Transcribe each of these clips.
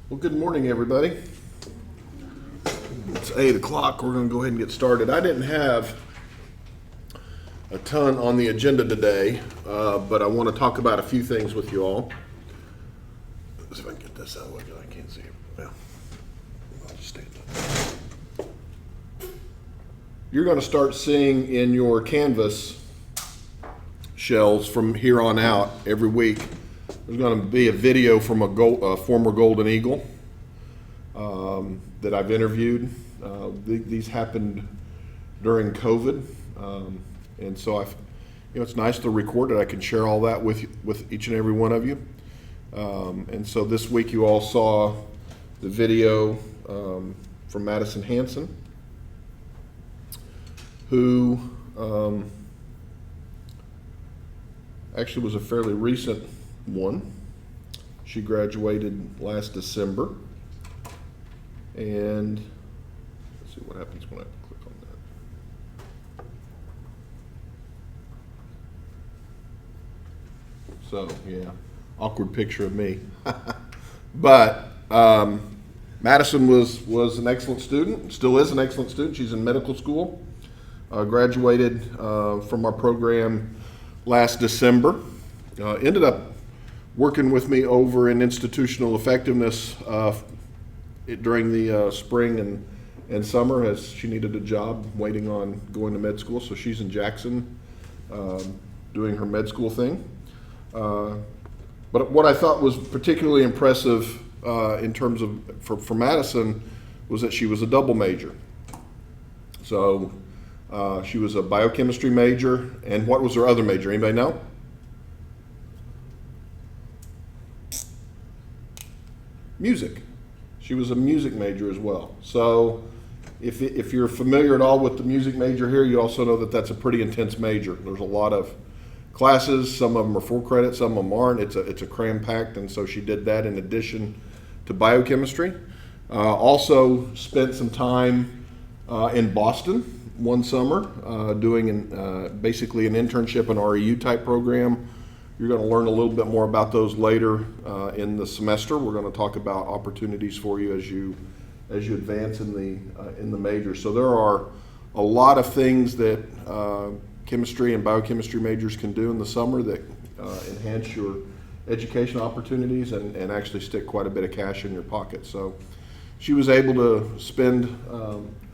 Well, good morning, everybody. It's 8 o'clock. We're going to go ahead and get started. I didn't have a ton on the agenda today, but I want to talk about a few things with you all. Let's see if I can get this out of the way. I can't see it. Well, I'll just stand up. You're going to start seeing in your Canvas shelves from here on out every week. There's going to be a video from a former Golden Eagle that I've interviewed. These happened during COVID, and so it's nice to record it. I can share all that with each and every one of you. And so this week you all saw the video from Madison Hanson, who actually was a fairly recent one. She graduated last December, and let's see what happens when I click on that. So yeah, awkward picture of me. But Madison was an excellent student, still is an excellent student. She's in medical school, graduated from our program last December, ended up working with me over in institutional effectiveness during the spring and summer, as she needed a job waiting on going to med school. So she's in Jackson doing her med school thing. But what I thought was particularly impressive in terms of for Madison was that she was a double major. So she was a biochemistry major, and what was her other major? Anybody know? Music. She was a music major as well. So if you're familiar at all with the music major here, you also know that that's a pretty intense major. There's a lot of classes. Some of them are full credit, some of them aren't. It's a cram-packed, and so she did that in addition to biochemistry. Also spent some time in Boston one summer doing basically an internship, an REU type program. You're going to learn a little bit more about those later in the semester. We're going to talk about opportunities for you as you advance in the major. So there are a lot of things that chemistry and biochemistry majors can do in the summer that enhance your education opportunities and actually stick quite a bit of cash in your pocket. So she was able to spend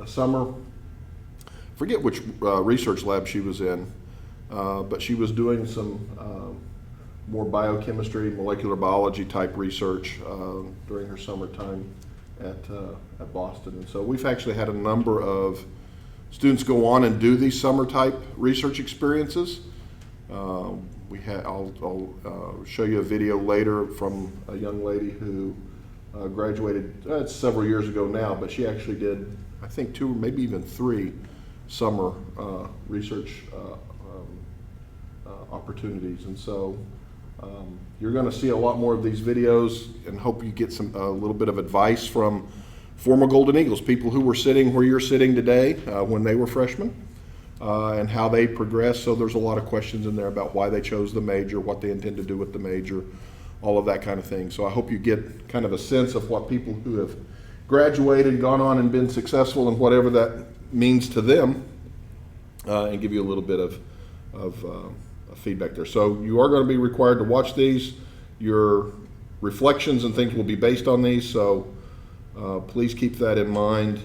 a summer, forget which research lab she was in, but she was doing some more biochemistry, molecular biology type research during her summertime at Boston. And so we've actually had a number of students go on and do these summer type research experiences. I'll show you a video later from a young lady who graduated it's several years ago now, but she actually did, I think, 2 or maybe even 3 summer research opportunities. And so you're going to see a lot more of these videos, and hope you get a little bit of advice from former Golden Eagles, people who were sitting where you're sitting today when they were freshmen, and how they progressed. So there's a lot of questions in there about why they chose the major, what they intend to do with the major, all of that kind of thing. So I hope you get kind of a sense of what people who have graduated, gone on and been successful, and whatever that means to them, and give you a little bit of feedback there. So you are going to be required to watch these. Your reflections and things will be based on these, so please keep that in mind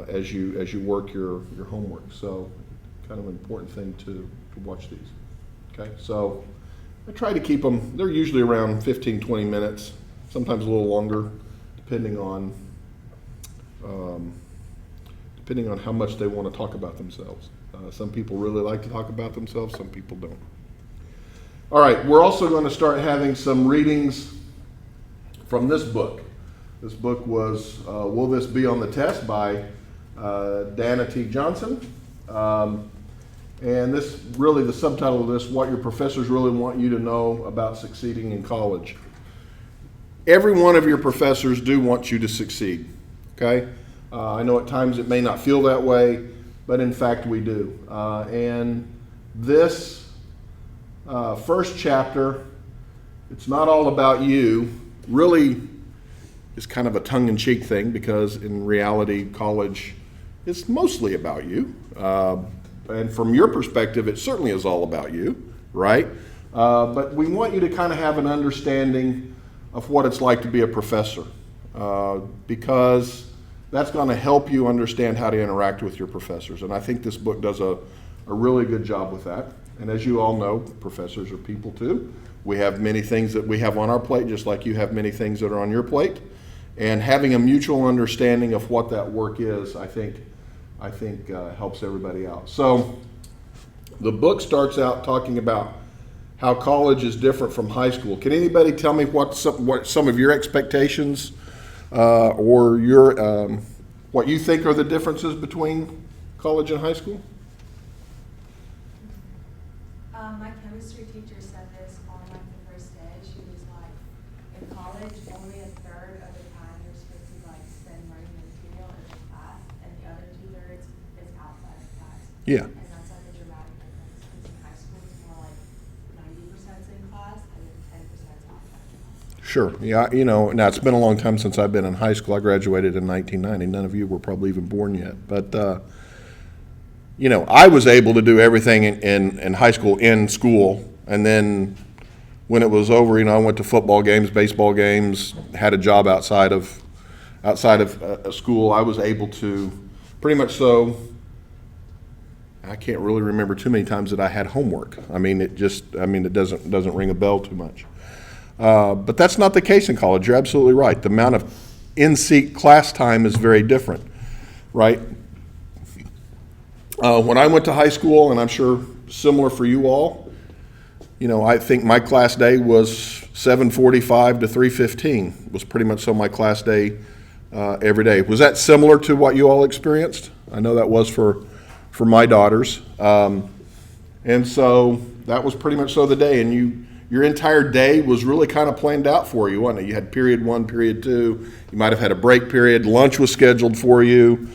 as you work your homework. So kind of an important thing to watch these. Okay, so I try to keep them, they're usually around 15-20 minutes, sometimes a little longer, depending on how much they want to talk about themselves. Some people really like to talk about themselves, some people don't. All right, we're also going to start having some readings from this book. This book was Will This Be on the Test by Dana T. Johnson. And this, really the subtitle of this, What Your Professors Really Want You to Know About Succeeding in College. Every one of your professors do want you to succeed, okay? I know at times it may not feel that way, but in fact we do. And this first chapter, it's not all about you. Really, is kind of a tongue-in-cheek thing, because in reality, college is mostly about you. And from your perspective, it certainly is all about you, right? But we want you to kind of have an understanding of what it's like to be a professor, because that's going to help you understand how to interact with your professors. And I think this book does a really good job with that. And as you all know, professors are people too. We have many things that we have on our plate, just like you have many things that are on your plate. And having a mutual understanding of what that work is, I think helps everybody out. So the book starts out talking about how college is different from high school. Can anybody tell me what some of your expectations or your what you think are the differences between college and high school? My chemistry teacher said this on like the first day. She was like, in college, only a third of the time you're supposed to like spend learning material in the class, and the other 2/3 is outside of class. Yeah. And that's like a dramatic difference, because in high school it's more like 90% in class and then 10% outside of class. Sure. Yeah, now it's been a long time since I've been in high school. I graduated in 1990. None of you were probably even born yet. But, I was able to do everything in high school, in school. And then when it was over, I went to football games, baseball games, had a job outside of school. I was able to pretty much so. I can't really remember too many times that I had homework. It doesn't ring a bell too much. But that's not the case in college. You're absolutely right. The amount of in-seat class time is very different, right? When I went to high school, and I'm sure similar for you all, I think my class day was 7:45 to 3:15 was pretty much so my class day every day. Was that similar to what you all experienced? I know that was for my daughters. And so that was pretty much so the day. And your entire day was really kind of planned out for you, wasn't it? You had period 1, period 2. You might have had a break period. Lunch was scheduled for you.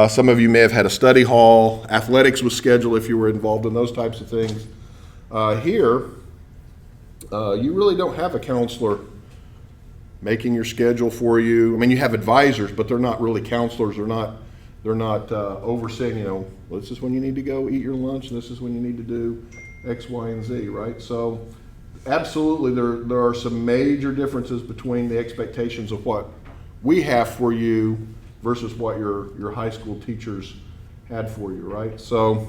Some of you may have had a study hall. Athletics was scheduled if you were involved in those types of things. Here, you really don't have a counselor making your schedule for you. You have advisors, but they're not really counselors. They're not overseeing, well, this is when you need to go eat your lunch, and this is when you need to do X, Y, and Z, right? So absolutely, there are some major differences between the expectations of what we have for you versus what your high school teachers had for you, right? So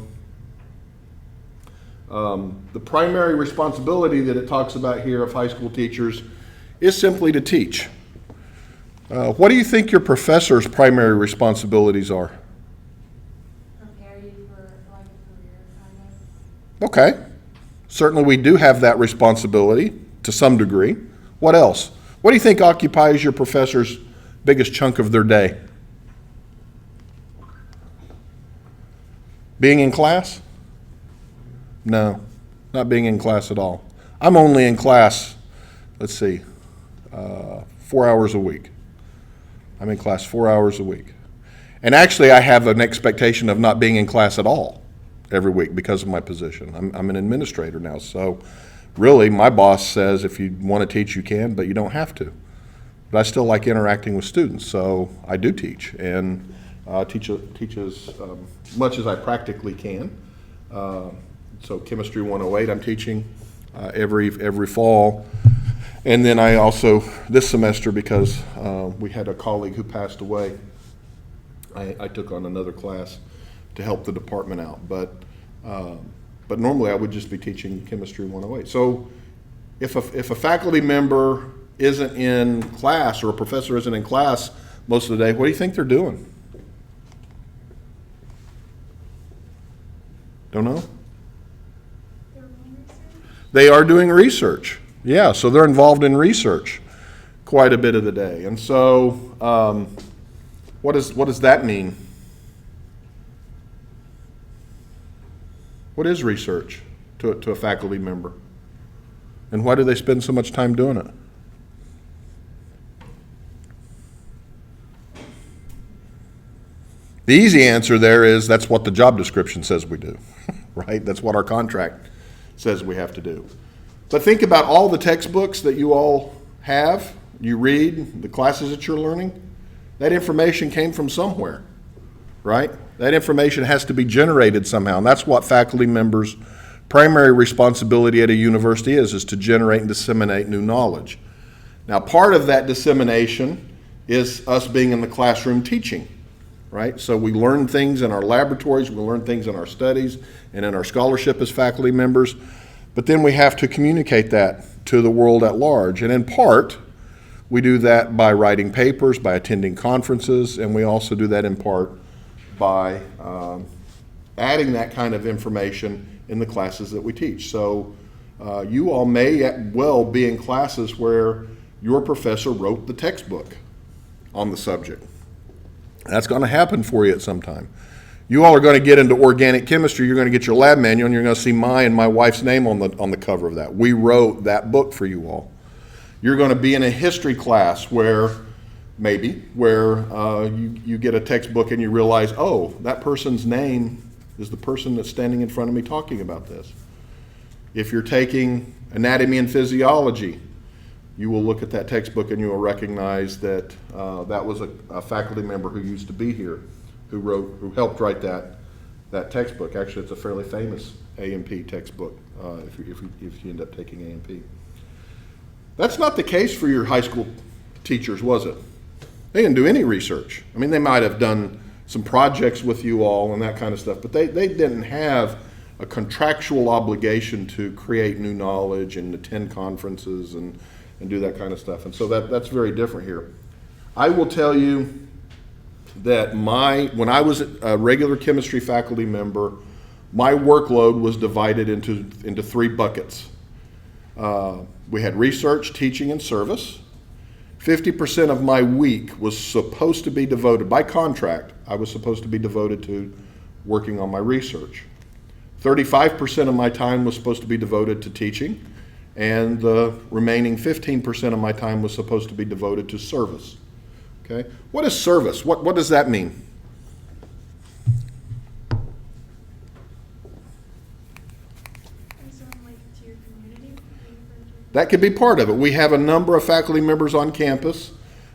the primary responsibility that it talks about here of high school teachers is simply to teach. What do you think your professor's primary responsibilities are? Prepare you for like a career, kind of. Okay. Certainly we do have that responsibility to some degree. What else? What do you think occupies your professor's biggest chunk of their day? Being in class? No, not being in class at all. I'm only in class, 4 hours a week. I'm in class 4 hours a week. And actually, I have an expectation of not being in class at all every week because of my position. I'm an administrator now, so really my boss says if you want to teach, you can, but you don't have to. But I still like interacting with students, so I do teach, and teach as much as I practically can. So Chemistry 108 I'm teaching every fall. And then I also, this semester, because we had a colleague who passed away, I took on another class to help the department out. But normally I would just be teaching Chemistry 108. So if a faculty member isn't in class, or a professor isn't in class most of the day, what do you think they're doing? Don't know? They are doing research. Yeah, so they're involved in research quite a bit of the day. And so what does that mean? What is research to a faculty member? And why do they spend so much time doing it? The easy answer there is that's what the job description says we do, right? That's what our contract says we have to do. But think about all the textbooks that you all have you read, the classes that you're learning, that information came from somewhere, right? That information has to be generated somehow, and that's what faculty members' primary responsibility at a university is to generate and disseminate new knowledge. Now, part of that dissemination is us being in the classroom teaching, right? So we learn things in our laboratories, we learn things in our studies, and in our scholarship as faculty members, but then we have to communicate that to the world at large. And in part, we do that by writing papers, by attending conferences, and we also do that in part by adding that kind of information in the classes that we teach. So you all may well be in classes where your professor wrote the textbook on the subject. That's going to happen for you at some time. You all are going to get into organic chemistry. You're going to get your lab manual, and you're going to see my and my wife's name on the cover of that. We wrote that book for you all. You're going to be in a history class where you get a textbook and you realize, oh, that person's name is the person that's standing in front of me talking about this. If you're taking anatomy and physiology, you will look at that textbook and you will recognize that that was a faculty member who used to be here, who helped write that textbook. Actually, it's a fairly famous A&P textbook if you end up taking A&P. That's not the case for your high school teachers, was it? They didn't do any research. I mean, they might have done some projects with you all and that kind of stuff, but they didn't have a contractual obligation to create new knowledge and attend conferences and do that kind of stuff. And so that's very different here. I will tell you that when I was a regular chemistry faculty member, my workload was divided into three buckets. We had research, teaching, and service. 50% of my week was supposed to be devoted, by contract, I was supposed to be devoted to working on my research. 35% of my time was supposed to be devoted to teaching, and the remaining 15% of my time was supposed to be devoted to service. Okay? What is service? What does that mean? That could be part of it. We have a number of faculty members on campus,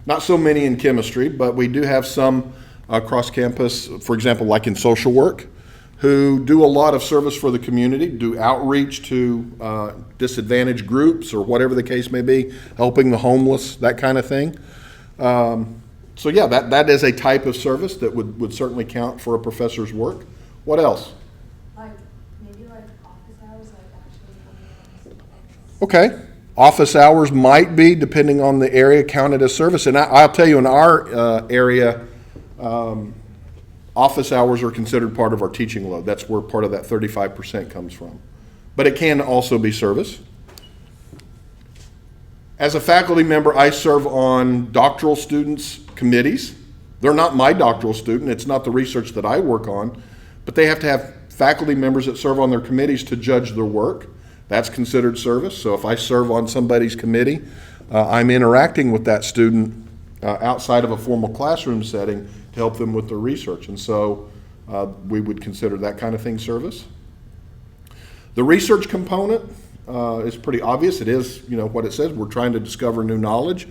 not so many in chemistry, but we do have some across campus, for example, like in social work, who do a lot of service for the community, do outreach to disadvantaged groups or whatever the case may be, helping the homeless, that kind of thing. So yeah, that is a type of service that would certainly count for a professor's work. What else? Maybe office hours, actually. Okay. Office hours might be, depending on the area, counted as service. And I'll tell you, in our area, office hours are considered part of our teaching load. That's where part of that 35% comes from. But it can also be service. As a faculty member, I serve on doctoral students' committees. They're not my doctoral student. It's not the research that I work on. But they have to have faculty members that serve on their committees to judge their work. That's considered service. So if I serve on somebody's committee, I'm interacting with that student outside of a formal classroom setting to help them with their research. And so we would consider that kind of thing service. The research component is pretty obvious. It is, what it says. We're trying to discover new knowledge.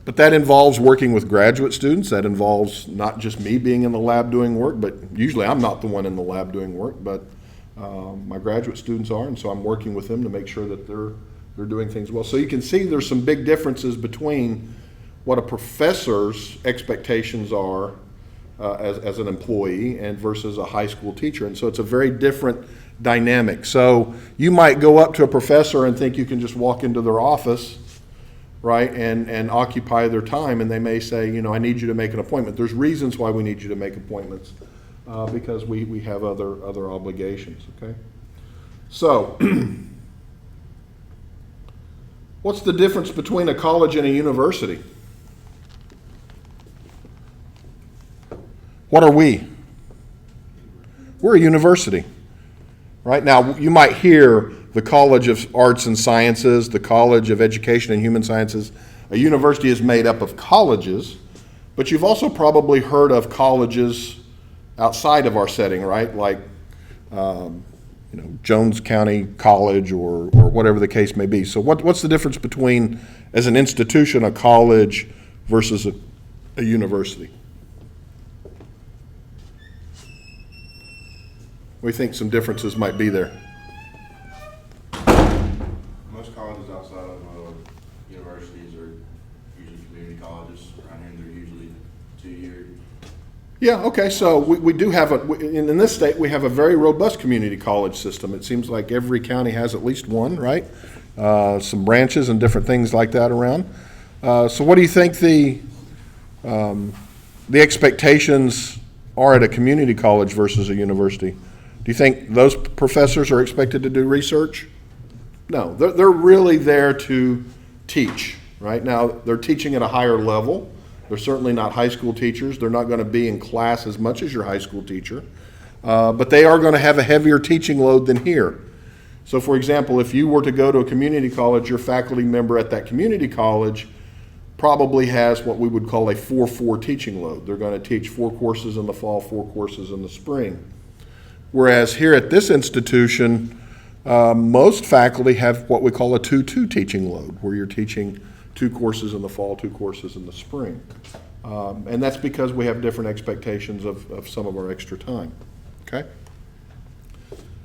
But that involves working with graduate students. That involves not just me being in the lab doing work, but usually I'm not the one in the lab doing work, but my graduate students are, and so I'm working with them to make sure that they're doing things well. So you can see there's some big differences between what a professor's expectations are as an employee and versus a high school teacher. And so it's a very different dynamic. So you might go up to a professor and think you can just walk into their office, right, and occupy their time, and they may say, I need you to make an appointment. There's reasons why we need you to make appointments. Because we have other obligations, okay? So, what's the difference between a college and a university? What are we? We're a university, right? Now, you might hear the College of Arts and Sciences, the College of Education and Human Sciences. A university is made up of colleges, but you've also probably heard of colleges outside of our setting, right? Like Jones County College or whatever the case may be. So what's the difference between, as an institution, a college versus a university? We think some differences might be there. Most colleges outside of universities are usually community colleges. Around here, they're usually 2-year. Yeah, okay, so we do have in this state, we have a very robust community college system. It seems like every county has at least one, right? Some branches and different things like that around. So what do you think the expectations are at a community college versus a university? Do you think those professors are expected to do research? No, they're really there to teach, right? Now, they're teaching at a higher level. They're certainly not high school teachers. They're not going to be in class as much as your high school teacher. But they are going to have a heavier teaching load than here. So, for example, if you were to go to a community college, your faculty member at that community college probably has what we would call a 4-4 teaching load. They're going to teach 4 courses in the fall, 4 courses in the spring. Whereas here at this institution, most faculty have what we call a 2-2 teaching load, where you're teaching 2 courses in the fall, 2 courses in the spring. And that's because we have different expectations of some of our extra time, okay?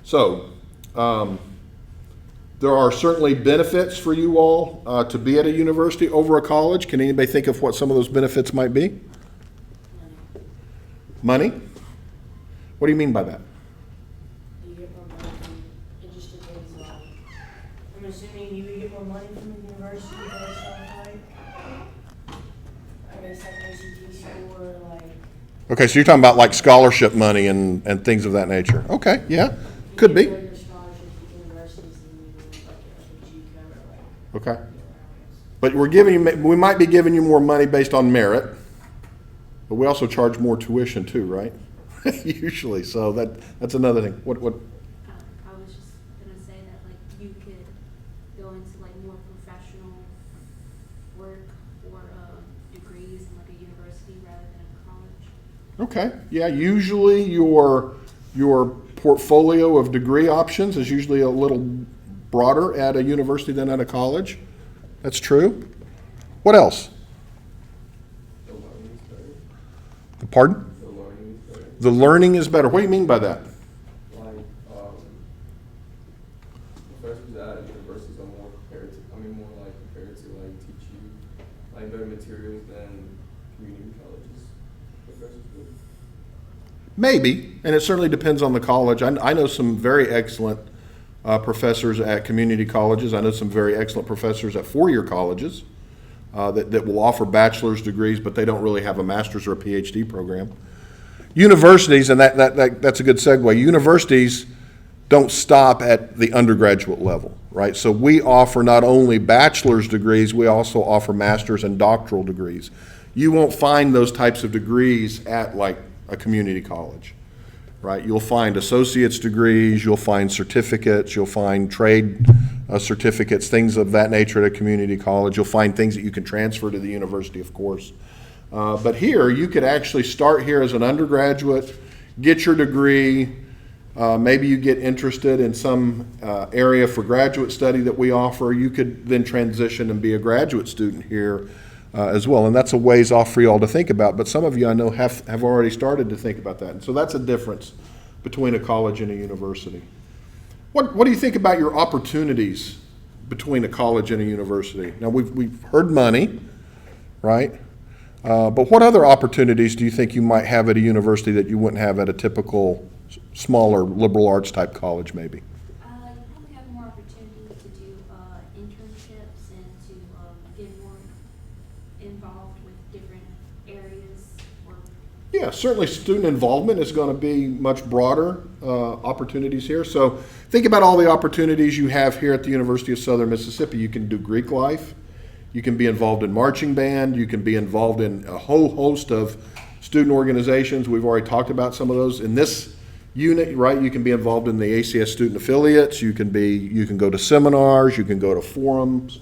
So, there are certainly benefits for you all to be at a university over a college. Can anybody think of what some of those benefits might be? Money? What do you mean by that? You get more money. It just depends on. I'm assuming you would get more money from the university based on I guess like ACT score, Okay, so you're talking about like scholarship money and things of that nature. Okay, yeah, could be. Your scholarships to universities and like a GCO or Okay. But we might be giving you more money based on merit, but we also charge more tuition too, right? Usually, so that's another thing. What? I was just gonna say that like you could go into like more professional work or degrees in like a university rather than a college. Okay, yeah, usually your portfolio of degree options is usually a little broader at a university than at a college. That's true. What else? The learning is better. Pardon? The learning is better. The learning is better. What do you mean by that? Like, professors at universities are more prepared to, prepared to teach you better materials than community colleges professors do. Maybe, and it certainly depends on the college. I know some very excellent professors at community colleges. I know some very excellent professors at 4-year colleges that will offer bachelor's degrees, but they don't really have a master's or a PhD program. Universities, and that's a good segue, universities don't stop at the undergraduate level, right? So we offer not only bachelor's degrees, we also offer master's and doctoral degrees. You won't find those types of degrees at like a community college, right? You'll find associate's degrees, you'll find certificates, you'll find trade certificates, things of that nature at a community college. You'll find things that you can transfer to the university, of course. But here, you could actually start here as an undergraduate, get your degree, maybe you get interested in some area for graduate study that we offer. You could then transition and be a graduate student here as well. And that's a ways off for you all to think about. But some of you I know have already started to think about that. And so that's a difference between a college and a university. What do you think about your opportunities between a college and a university? Now, we've heard money, right? But what other opportunities do you think you might have at a university that you wouldn't have at a typical smaller liberal arts type college maybe? You probably have more opportunity to do internships and to get more involved with different areas. Yeah, certainly student involvement is going to be much broader opportunities here. So think about all the opportunities you have here at the University of Southern Mississippi. You can do Greek life. You can be involved in marching band. You can be involved in a whole host of student organizations. We've already talked about some of those. In this unit, right, you can be involved in the ACS student affiliates. You can go to seminars. You can go to forums.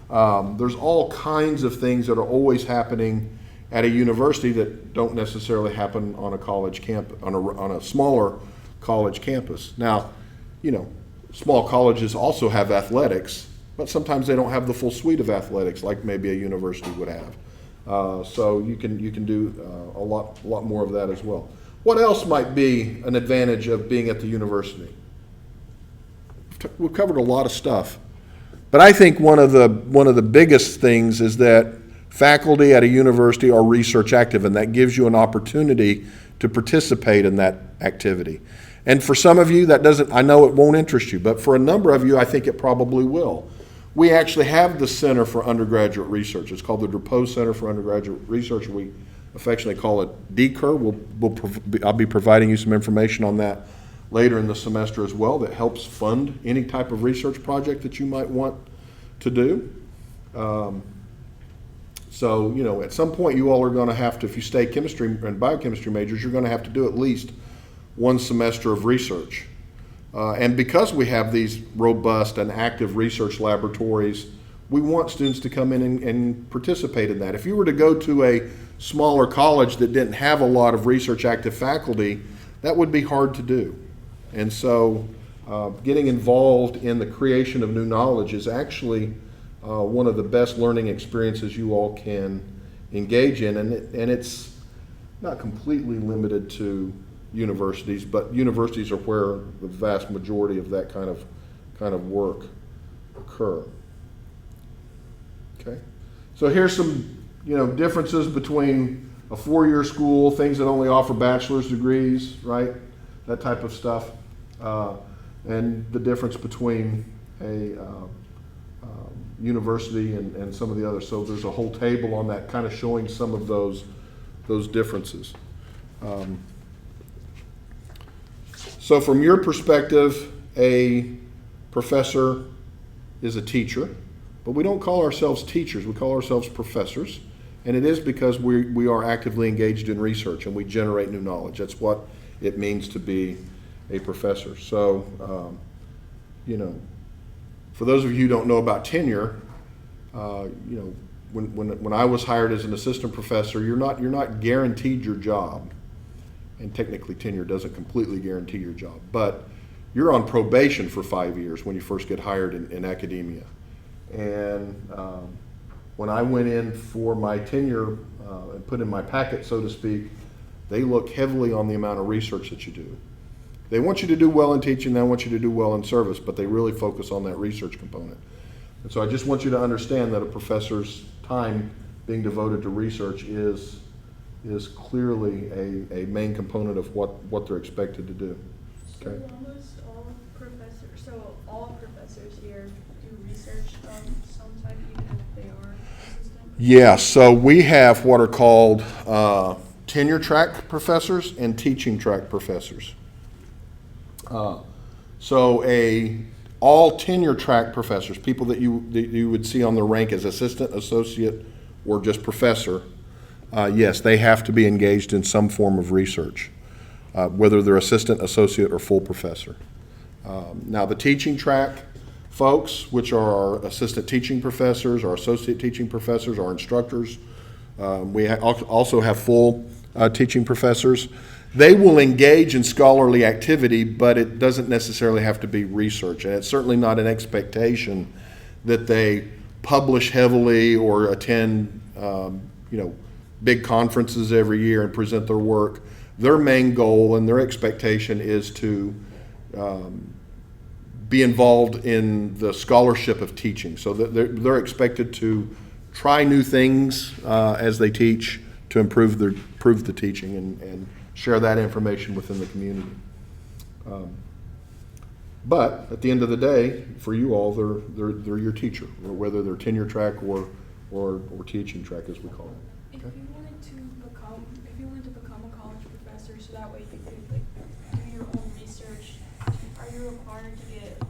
There's all kinds of things that are always happening at a university that don't necessarily happen on a college camp, on a smaller college campus. Now, small colleges also have athletics, but sometimes they don't have the full suite of athletics like maybe a university would have. So you can do a lot more of that as well. What else might be an advantage of being at the university? We've covered a lot of stuff, but I think one of the biggest things is that faculty at a university are research active, and that gives you an opportunity to participate in that activity. And for some of you, I know it won't interest you, but for a number of you, I think it probably will. We actually have the Center for Undergraduate Research. It's called the Drapeau Center for Undergraduate Research. We affectionately call it DCUR. I'll be providing you some information on that later in the semester as well that helps fund any type of research project that you might want to do. So, at some point you all are going to have to, if you stay chemistry and biochemistry majors, you're going to have to do at least one semester of research. And because we have these robust and active research laboratories, we want students to come in and participate in that. If you were to go to a smaller college that didn't have a lot of research active faculty, that would be hard to do. And so getting involved in the creation of new knowledge is actually one of the best learning experiences you all can engage in. And it's not completely limited to universities, but universities are where the vast majority of that kind of work occur. Okay, so here's some differences between a four-year school, things that only offer bachelor's degrees, right? That type of stuff, and the difference between a university and some of the others. So there's a whole table on that, kind of showing some of those differences. So from your perspective, a professor is a teacher, but we don't call ourselves teachers, we call ourselves professors, and it is because we are actively engaged in research and we generate new knowledge. That's what it means to be a professor. So, for those of you who don't know about tenure, when I was hired as an assistant professor, you're not guaranteed your job. And technically tenure doesn't completely guarantee your job, but you're on probation for 5 years when you first get hired in academia. And when I went in for my tenure and put in my packet, so to speak, they look heavily on the amount of research that you do. They want you to do well in teaching, they want you to do well in service, but they really focus on that research component. And so I just want you to understand that a professor's time being devoted to research is clearly a main component of what they're expected to do. Okay? So almost all professors here do research of some type, even if they are assistant? Yeah, so we have what are called tenure track professors and teaching track professors. So all tenure track professors, people that you would see on the rank as assistant, associate, or just professor, yes, they have to be engaged in some form of research, whether they're assistant, associate, or full professor. Now, the teaching track folks, which are our assistant teaching professors, our associate teaching professors, our instructors, we also have full teaching professors. They will engage in scholarly activity, but it doesn't necessarily have to be research, and it's certainly not an expectation that they publish heavily or attend, big conferences every year and present their work. Their main goal and their expectation is to be involved in the scholarship of teaching. So they're expected to try new things as they teach to improve the teaching and share that information within the community. But at the end of the day, for you all, they're your teacher, or whether they're tenure track or teaching track, as we call it. If you wanted to become a college professor, so that way you could do your own research, are you required to get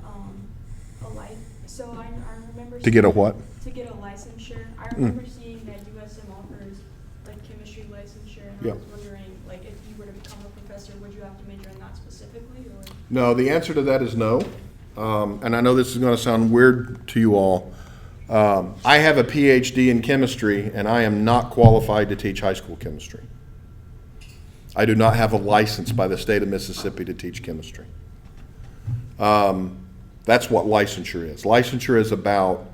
a license? So I remember To get a what? To get a licensure. I remember seeing that USM offers like chemistry licensure, and Yeah. I was wondering, like, if you were to become a professor, would you have to major in that specifically, or? No, the answer to that is no. And I know this is going to sound weird to you all. I have a PhD in chemistry, and I am not qualified to teach high school chemistry. I do not have a license by the state of Mississippi to teach chemistry. That's what licensure is. Licensure is about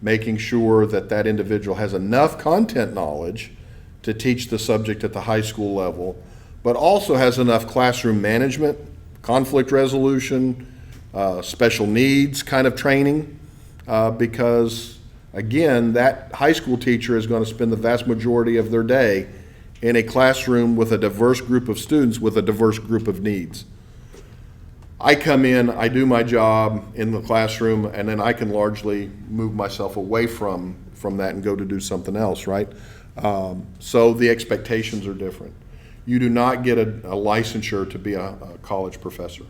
making sure that that individual has enough content knowledge to teach the subject at the high school level, but also has enough classroom management, conflict resolution, special needs kind of training, because again, that high school teacher is going to spend the vast majority of their day in a classroom with a diverse group of students with a diverse group of needs. I come in, I do my job in the classroom, and then I can largely move myself away from that and go to do something else, right? So the expectations are different. You do not get a licensure to be a college professor.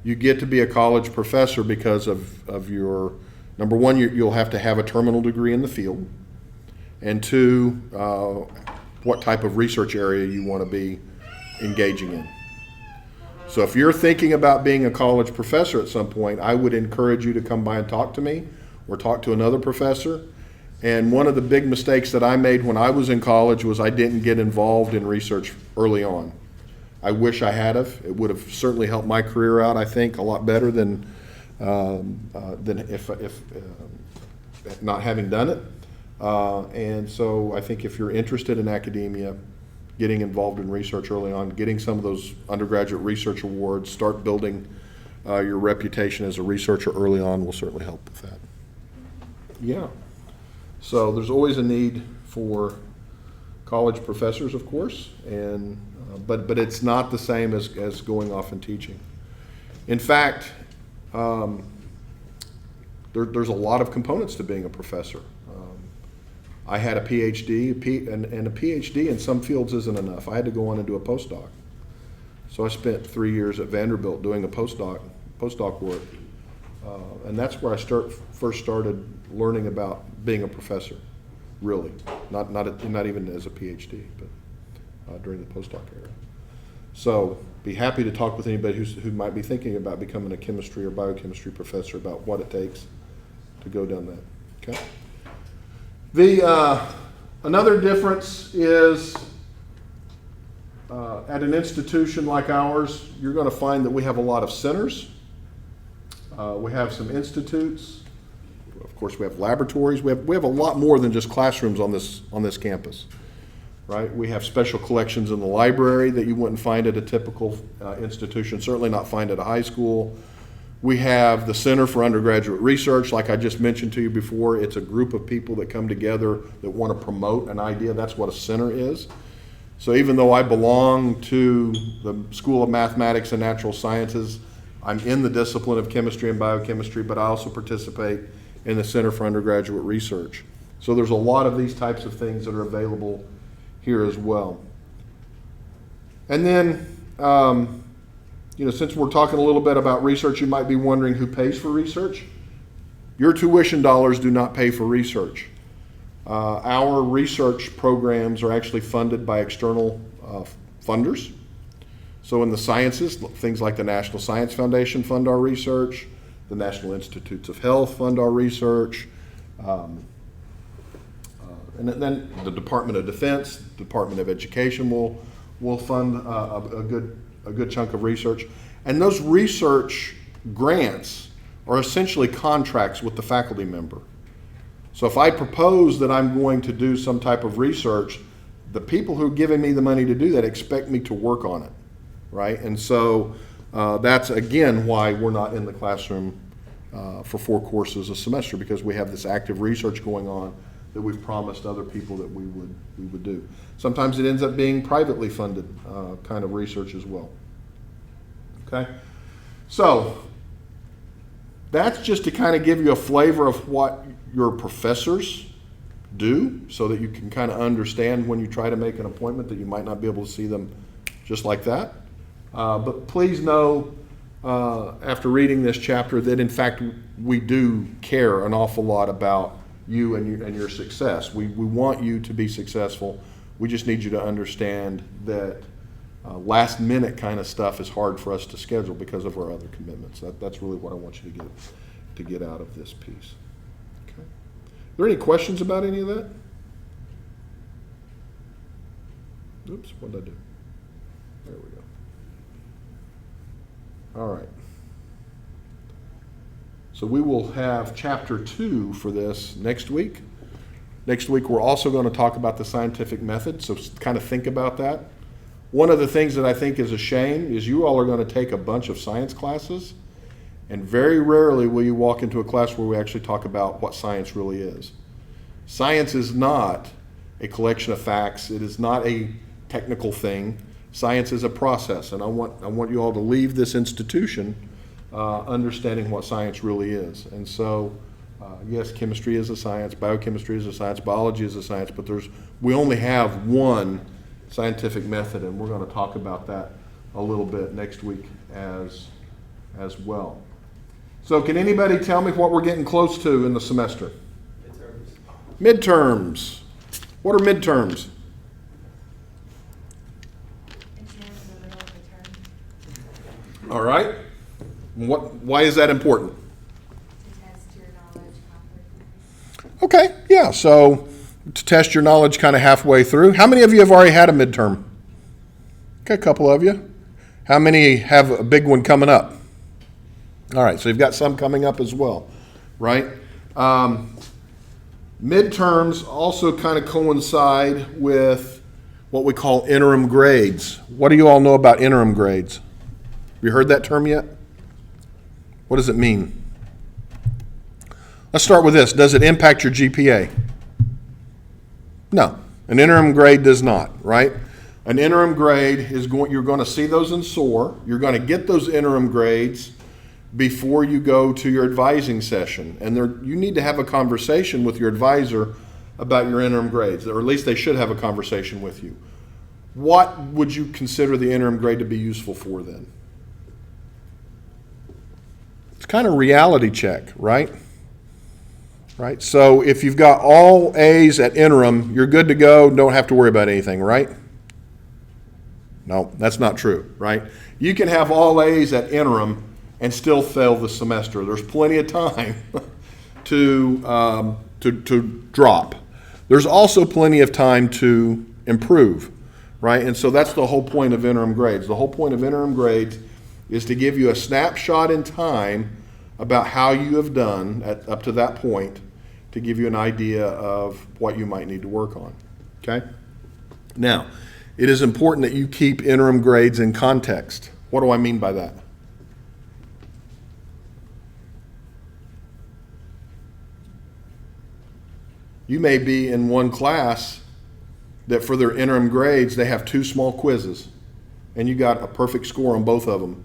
You get to be a college professor because of your, number one, you'll have to have a terminal degree in the field, and two, what type of research area you want to be engaging in. So if you're thinking about being a college professor at some point, I would encourage you to come by and talk to me or talk to another professor. And one of the big mistakes that I made when I was in college was I didn't get involved in research early on. I wish I had have. It would have certainly helped my career out, I think, a lot better than if not having done it. And so I think if you're interested in academia, getting involved in research early on, getting some of those undergraduate research awards, start building your reputation as a researcher early on will certainly help with that. Yeah. So there's always a need for college professors, of course, and but it's not the same as going off and teaching. In fact, there's a lot of components to being a professor. I had a PhD, and a PhD in some fields isn't enough. I had to go on and do a postdoc. So I spent 3 years at Vanderbilt doing a postdoc work. And that's where I first started learning about being a professor, really. Not even as a PhD, but during the postdoc era. So be happy to talk with anybody who might be thinking about becoming a chemistry or biochemistry professor about what it takes to go down that. Okay. Another difference is at an institution like ours, you're going to find that we have a lot of centers. We have some institutes. Of course, we have laboratories. We have a lot more than just classrooms on this campus, right? We have special collections in the library that you wouldn't find at a typical institution, certainly not find at a high school. We have the Center for Undergraduate Research, like I just mentioned to you before. It's a group of people that come together that want to promote an idea. That's what a center is. So even though I belong to the School of Mathematics and Natural Sciences, I'm in the discipline of chemistry and biochemistry, but I also participate in the Center for Undergraduate Research. So there's a lot of these types of things that are available here as well. And then, since we're talking a little bit about research, you might be wondering who pays for research. Your tuition dollars do not pay for research. Our research programs are actually funded by external funders. So in the sciences, things like the National Science Foundation fund our research, the National Institutes of Health fund our research, and then the Department of Defense, Department of Education will fund a good chunk of research. And those research grants are essentially contracts with the faculty member. So if I propose that I'm going to do some type of research, the people who are giving me the money to do that expect me to work on it, right? And so that's, again, why we're not in the classroom for 4 courses a semester, because we have this active research going on that we've promised other people that we would do. Sometimes it ends up being privately funded kind of research as well. Okay? So that's just to kind of give you a flavor of what your professors do, so that you can kind of understand when you try to make an appointment that you might not be able to see them just like that. But please know, after reading this chapter, that in fact we do care an awful lot about you and your success. We want you to be successful. We just need you to understand that last minute kind of stuff is hard for us to schedule because of our other commitments. That's really what I want you to get out of this piece. Okay. Are there any questions about any of that? Oops, what did I do? There we go. All right. So we will have chapter 2 for this next week. Next week, we're also going to talk about the scientific method, so kind of think about that. One of the things that I think is a shame is you all are going to take a bunch of science classes, and very rarely will you walk into a class where we actually talk about what science really is. Science is not a collection of facts. It is not a technical thing. Science is a process, and I want you all to leave this institution understanding what science really is. And so, yes, chemistry is a science, biochemistry is a science, biology is a science, but we only have one scientific method, and we're going to talk about that a little bit next week as well. So can anybody tell me what we're getting close to in the semester? Midterms. What are midterms? Exams in the middle of the term All right. Why is that important? to test your knowledge halfway through. Okay, yeah, so to test your knowledge kind of halfway through. How many of you have already had a midterm? Okay, a couple of you. How many have a big one coming up? All right, so you've got some coming up as well, right? Midterms also kind of coincide with what we call interim grades. What do you all know about interim grades? Have you heard that term yet? What does it mean? Let's start with this. Does it impact your GPA? No. An interim grade does not, right? An interim grade is you're going to see those in SOAR. You're going to get those interim grades before you go to your advising session. And you need to have a conversation with your advisor about your interim grades, or at least they should have a conversation with you. What would you consider the interim grade to be useful for then? It's kind of reality check, right? Right? So if you've got all A's at interim, you're good to go, don't have to worry about anything, right? No, that's not true, right? You can have all A's at interim and still fail the semester. There's plenty of time to drop. There's also plenty of time to improve, right? And so that's the whole point of interim grades. The whole point of interim grades is to give you a snapshot in time about how you have done up to that point, to give you an idea of what you might need to work on, okay? Now, it is important that you keep interim grades in context. What do I mean by that? You may be in one class that for their interim grades, they have 2 small quizzes, and you got a perfect score on both of them.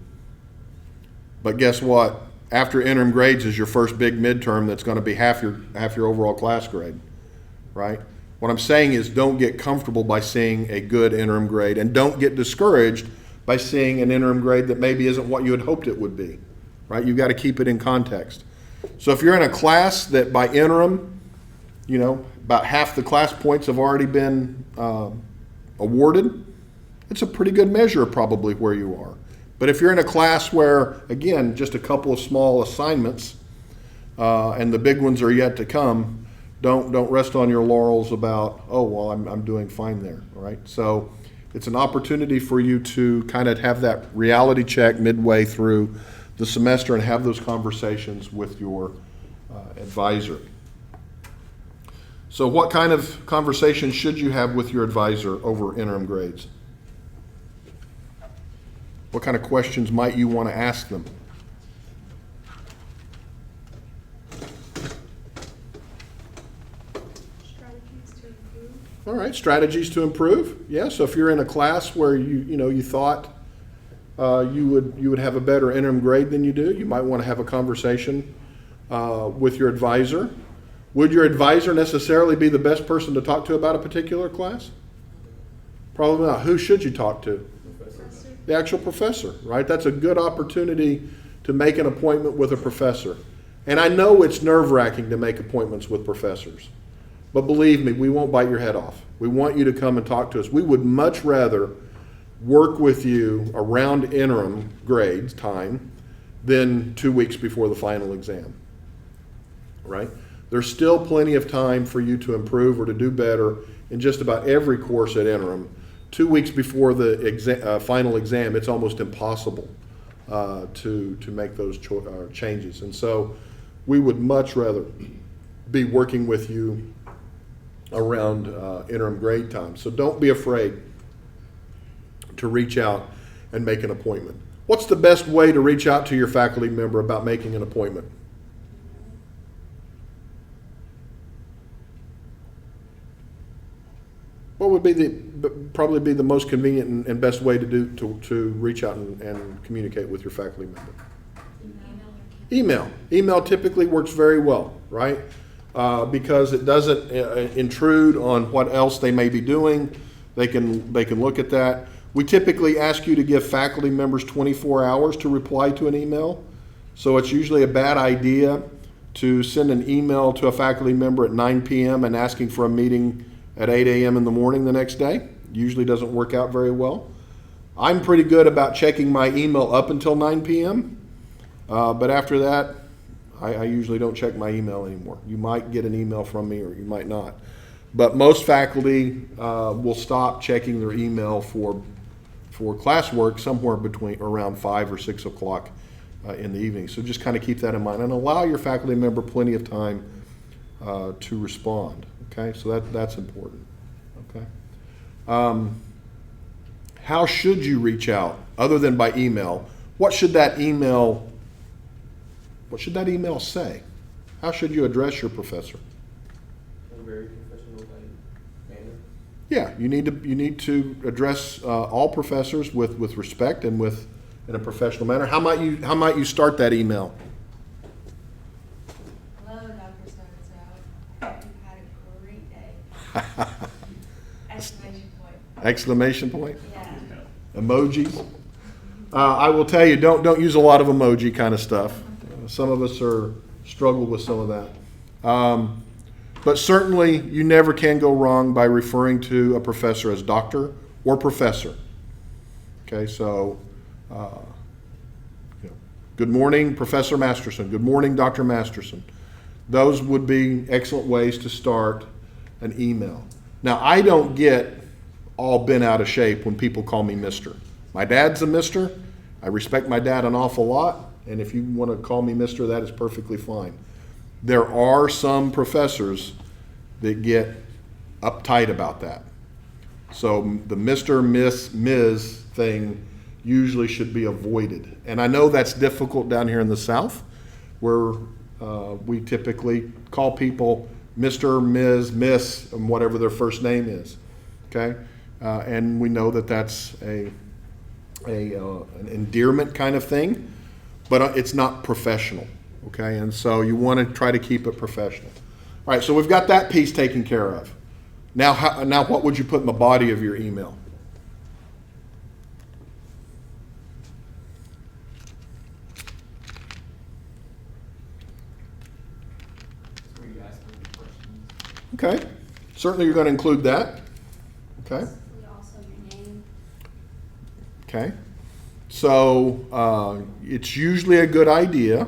But guess what? After interim grades is your first big midterm that's going to be half your overall class grade, right? What I'm saying is don't get comfortable by seeing a good interim grade, and don't get discouraged by seeing an interim grade that maybe isn't what you had hoped it would be, right? You've got to keep it in context. So if you're in a class that by interim, about half the class points have already been awarded, it's a pretty good measure of probably where you are. But if you're in a class where, again, just a couple of small assignments and the big ones are yet to come, don't rest on your laurels about, oh, well, I'm doing fine there, all right? So it's an opportunity for you to kind of have that reality check midway through the semester and have those conversations with your advisor. So what kind of conversation should you have with your advisor over interim grades? What kind of questions might you want to ask them? Strategies to improve. All right, strategies to improve. Yeah, so if you're in a class where you thought you would have a better interim grade than you do, you might want to have a conversation with your advisor. Would your advisor necessarily be the best person to talk to about a particular class? Probably not. Who should you talk to? The actual professor, right? That's a good opportunity to make an appointment with a professor. And I know it's nerve-wracking to make appointments with professors, but believe me, we won't bite your head off. We want you to come and talk to us. We would much rather work with you around interim grades time than 2 weeks before the final exam, right? There's still plenty of time for you to improve or to do better in just about every course at interim. 2 weeks before the final exam, it's almost impossible to make those changes. And so we would much rather be working with you around interim grade time. So don't be afraid to reach out and make an appointment. What's the best way to reach out to your faculty member about making an appointment? What would be probably be the most convenient and best way to reach out and communicate with your faculty member? Email typically works very well, right? Because it doesn't intrude on what else they may be doing. They can look at that. We typically ask you to give faculty members 24 hours to reply to an email. So it's usually a bad idea to send an email to a faculty member at 9 p.m. and asking for a meeting at 8 a.m. in the morning the next day. Usually doesn't work out very well. I'm pretty good about checking my email up until 9 p.m. But after that, I usually don't check my email anymore. You might get an email from me or you might not. But most faculty will stop checking their email for classwork somewhere between around 5 or 6 o'clock in the evening. So just kind of keep that in mind and allow your faculty member plenty of time to respond. Okay, so that's important. Okay. How should you reach out other than by email? What should that email say? How should you address your professor? In a very professional manner. Yeah, you need to address all professors with respect and in a professional manner. How might you start that email? Hello, Dr. So-and-so. Hope you've had a great day. Exclamation point. Exclamation point? Yeah. Emojis. I will tell you, don't use a lot of emoji kind of stuff. Some of us struggle with some of that. But certainly, you never can go wrong by referring to a professor as doctor or professor. Okay, so good morning, Professor Masterson. Good morning, Dr. Masterson. Those would be excellent ways to start an email. Now, I don't get all bent out of shape when people call me Mr. My dad's a Mr. I respect my dad an awful lot, and if you want to call me Mr., that is perfectly fine. There are some professors that get uptight about that. So the Mr., Miss, Ms. thing usually should be avoided. And I know that's difficult down here in the South, where we typically call people Mr., Ms., Miss, and whatever their first name is. Okay? And we know that that's an endearment kind of thing, but it's not professional. Okay? And so you want to try to keep it professional. All right, so we've got that piece taken care of. Now what would you put in the body of your email? So you ask me questions. Okay, certainly you're going to include that. Okay. Also your name. Okay. So it's usually a good idea.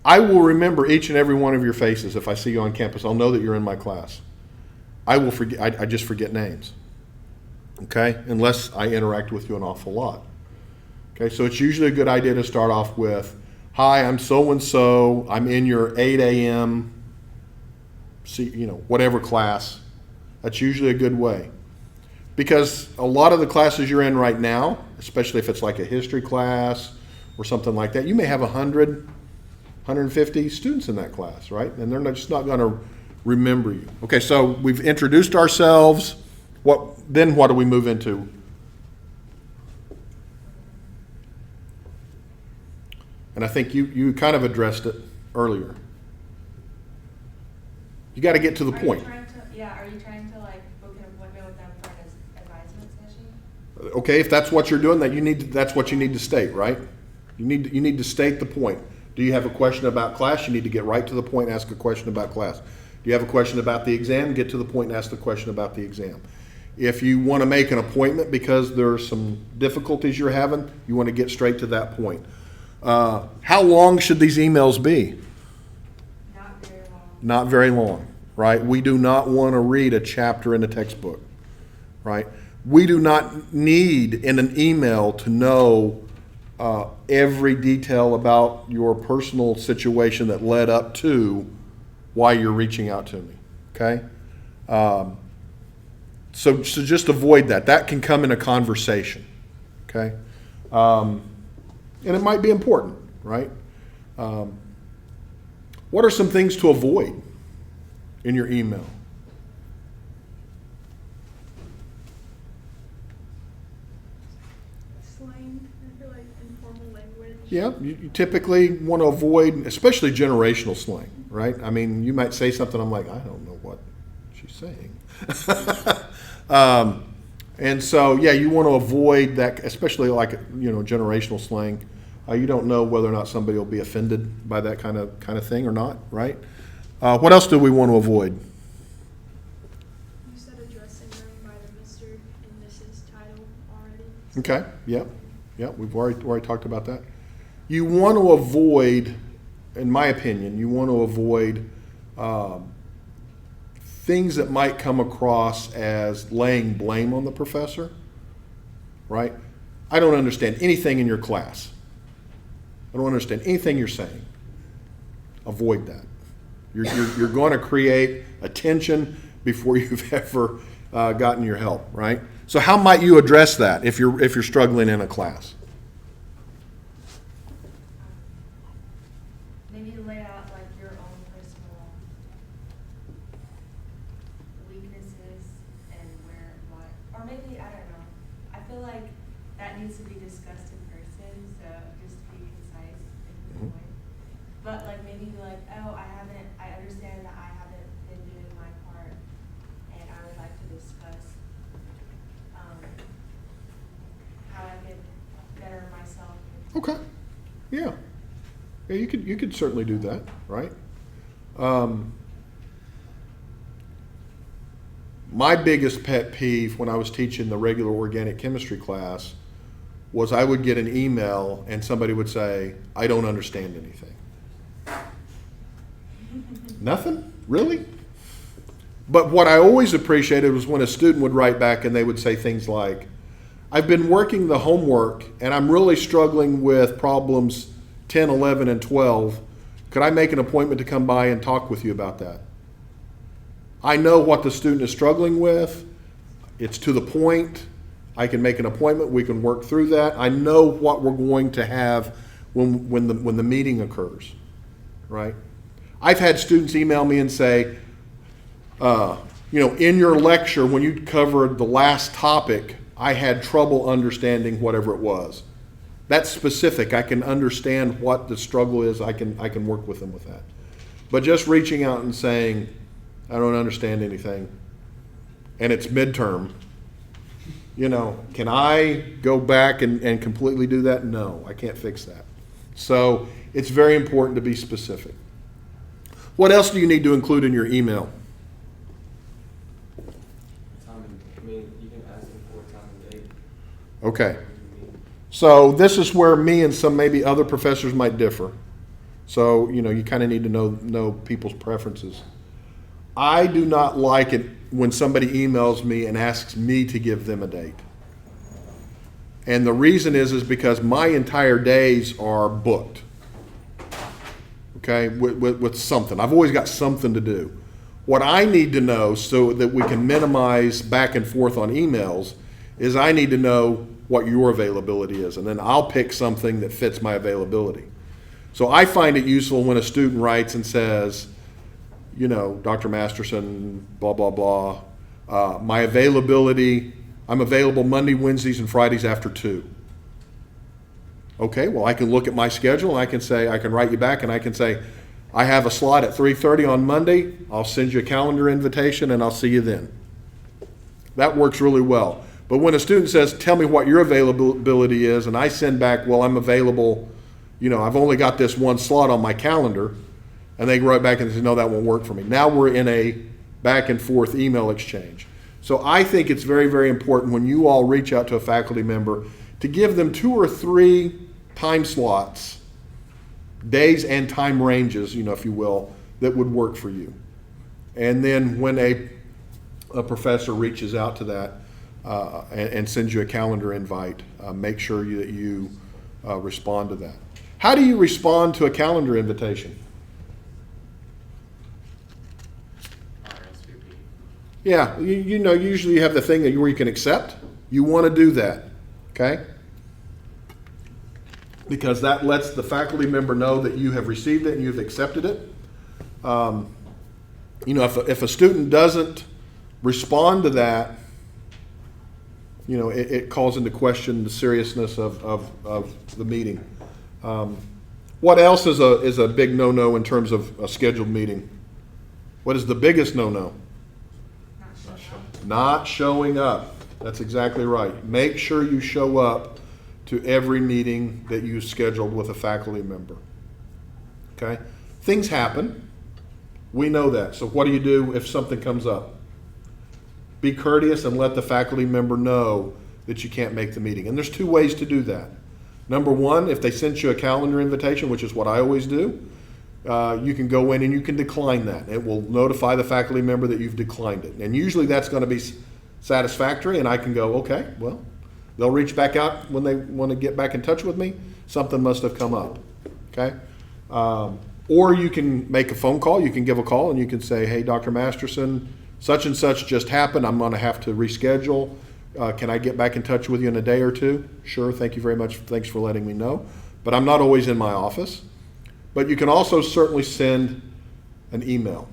I will remember each and every one of your faces if I see you on campus. I'll know that you're in my class. I will forget. I just forget names. Okay, unless I interact with you an awful lot. Okay, so it's usually a good idea to start off with, "Hi, I'm so and so. I'm in your 8 a.m. Whatever class." That's usually a good way. Because a lot of the classes you're in right now, especially if it's like a history class or something like that, you may have 100, 150 students in that class, right? And they're just not going to remember you. Okay, so we've introduced ourselves. What do we move into? And I think you kind of addressed it earlier. You got to get to the point. Are you trying to like book an appointment with them for an advisement session? Okay, if that's what you're doing, that's what you need to state, right? You need to state the point. Do you have a question about class? You need to get right to the point and ask a question about class. Do you have a question about the exam? Get to the point and ask the question about the exam. If you want to make an appointment because there are some difficulties you're having, you want to get straight to that point. How long should these emails be? Not very long. Not very long, right? We do not want to read a chapter in the textbook, right? We do not need in an email to know every detail about your personal situation that led up to why you're reaching out to me, okay? So just avoid that. That can come in a conversation, okay? And it might be important, right? What are some things to avoid in your email? Slang, I feel like informal language. Yeah, you typically want to avoid, especially generational slang, right? I mean, you might say something, I'm like, I don't know what she's saying. And so, yeah, you want to avoid that, especially like, generational slang. You don't know whether or not somebody will be offended by that kind of thing or not, right? What else do we want to avoid? You said addressing them by the Mr. and Mrs. title already. Okay, yeah, we've already talked about that. You want to avoid, in my opinion, you want to avoid things that might come across as laying blame on the professor, right? I don't understand anything in your class. I don't understand anything you're saying. Avoid that. You're going to create a tension before you've ever gotten your help, right? So how might you address that if you're struggling in a class? Maybe lay out like your own personal weaknesses and where, what, or maybe, I don't know. I feel like that needs to be discussed in person, so just to be concise and to the point. But like maybe be like, oh, I understand that I haven't been doing my part, and I would like to discuss, how I could better myself. Okay. Yeah. Yeah, you could certainly do that, right? My biggest pet peeve when I was teaching the regular organic chemistry class was I would get an email and somebody would say, I don't understand anything. Nothing? Really? But what I always appreciated was when a student would write back and they would say things like, I've been working the homework and I'm really struggling with problems 10, 11, and 12. Could I make an appointment to come by and talk with you about that? I know what the student is struggling with. It's to the point. I can make an appointment. We can work through that. I know what we're going to have when the meeting occurs, right? I've had students email me and say, in your lecture, when you covered the last topic, I had trouble understanding whatever it was. That's specific. I can understand what the struggle is. I can work with them with that. But just reaching out and saying, I don't understand anything, and it's midterm, can I go back and completely do that? No, I can't fix that. So it's very important to be specific. What else do you need to include in your email? You can ask them for time and date. Okay. So this is where me and some maybe other professors might differ. So, you kind of need to know people's preferences. I do not like it when somebody emails me and asks me to give them a date. And the reason is because my entire days are booked. Okay, with something. I've always got something to do. What I need to know so that we can minimize back and forth on emails is I need to know what your availability is, and then I'll pick something that fits my availability. So I find it useful when a student writes and says, Dr. Masterson, blah, blah, blah, my availability, I'm available Monday, Wednesdays, and Fridays after 2. Okay, well, I can look at my schedule and I can write you back and I can say, I have a slot at 3:30 on Monday. I'll send you a calendar invitation and I'll see you then. That works really well. But when a student says, tell me what your availability is, and I send back, well, I'm available, I've only got this one slot on my calendar, and they write back and say, no, that won't work for me. Now we're in a back and forth email exchange. So I think it's very, very important when you all reach out to a faculty member to give them 2 or 3 time slots, days and time ranges, if you will, that would work for you. And then when a professor reaches out to that and sends you a calendar invite, make sure that you respond to that. How do you respond to a calendar invitation? RSVP. Yeah, you know, usually you have the thing that where you can accept. You want to do that, okay? Because that lets the faculty member know that you have received it and you've accepted it. You know, if a student doesn't respond to that, you know, it calls into question the seriousness of the meeting. What else is a big no-no in terms of a scheduled meeting? What is the biggest no-no? Not showing up. That's exactly right. Make sure you show up to every meeting that you scheduled with a faculty member. Okay? Things happen. We know that. So what do you do if something comes up? Be courteous and let the faculty member know that you can't make the meeting. And there's two ways to do that. Number one, if they sent you a calendar invitation, which is what I always do, you can go in and you can decline that. It will notify the faculty member that you've declined it. And usually that's going to be satisfactory, and I can go, okay, well, they'll reach back out when they want to get back in touch with me. Something must have come up, okay? Or you can make a phone call. You can give a call and you can say, hey, Dr. Masterson, such and such just happened. I'm going to have to reschedule. Can I get back in touch with you in a day or two? Sure, thank you very much. Thanks for letting me know. But I'm not always in my office. But you can also certainly send an email.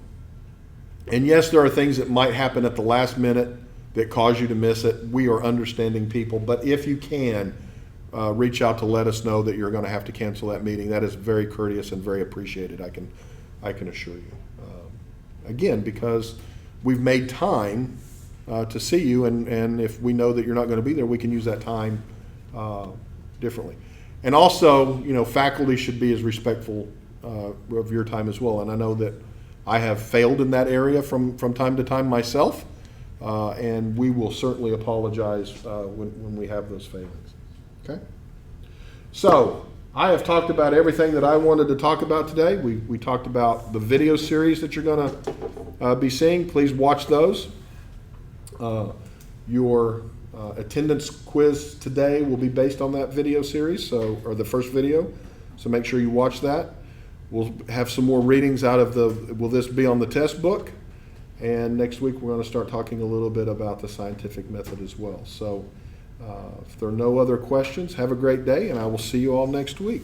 And yes, there are things that might happen at the last minute that cause you to miss it. We are understanding people. But if you can, reach out to let us know that you're going to have to cancel that meeting. That is very courteous and very appreciated, I can assure you. Again, because we've made time to see you, and if we know that you're not going to be there, we can use that time differently. And also, you know, faculty should be as respectful of your time as well. And I know that I have failed in that area from time to time myself, and we will certainly apologize when we have those failings. Okay? So, I have talked about everything that I wanted to talk about today. We talked about the video series that you're going to be seeing. Please watch those. Your attendance quiz today will be based on that video series, or the first video. So make sure you watch that. We'll have some more readings out of will this be on the test book? And next week we're going to start talking a little bit about the scientific method as well. So if there are no other questions, have a great day, and I will see you all next week.